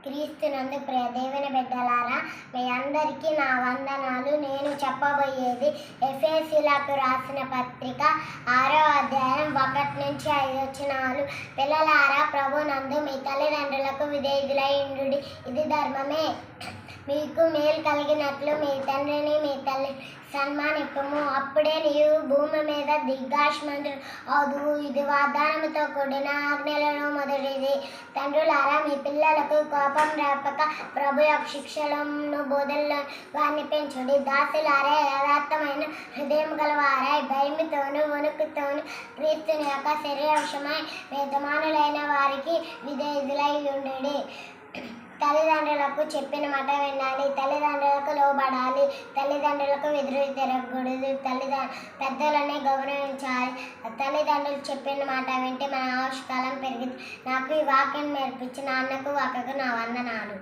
క్రీస్తునందు ప్రియ దేవుని బిడ్డలారా, మీ అందరికీ నా వందనాలు. నేను చెప్పబోయేది ఎఫెసీయులకు రాసిన పత్రిక 6వ అధ్యాయం 1 నుంచి 5 వచనాలు. పిల్లలారా, ప్రభునందు మీ తల్లిదండ్రులకు విధేయులై ఉండుడి, ఇది ధర్మమే. మీకు మేలు కలిగినట్లు మీ తండ్రిని మీ తల్లి సన్మానింపుము, అప్పుడే నీవు భూమి మీద దీర్ఘాయుష్మంతుడు అవుదువు. ఇది వాగ్దానముతో కూడిన ఆజ్ఞలలో మొదటిది. తండ్రులారా, మీ పిల్లలకు కోపం రేపక ప్రభు యొక్క శిక్షలను బోధనలో వారిని పెంచుడి. దాసులారా, యథార్థమైన హృదయం గలవారై భయముతోను వణుకుతోను క్రీస్తుని యొక్క శరీర విషయమై మీ యజమానులైన వారికి విధేయులై ఉండుడి. తల్లిదండ్రులకు చెప్పిన మాట వినాలి, తల్లిదండ్రులకు లోబడాలి, తల్లిదండ్రులకు ఎదురు తిరగకూడదు, పెద్దలని గౌరవించాలి. తల్లిదండ్రులు చెప్పిన మాట వింటే మన ఆయుష్కాలం పెరిగింది. నాకు ఈ వాక్యం నేర్పించిన అన్నకు అక్కకు నా వందనాలు.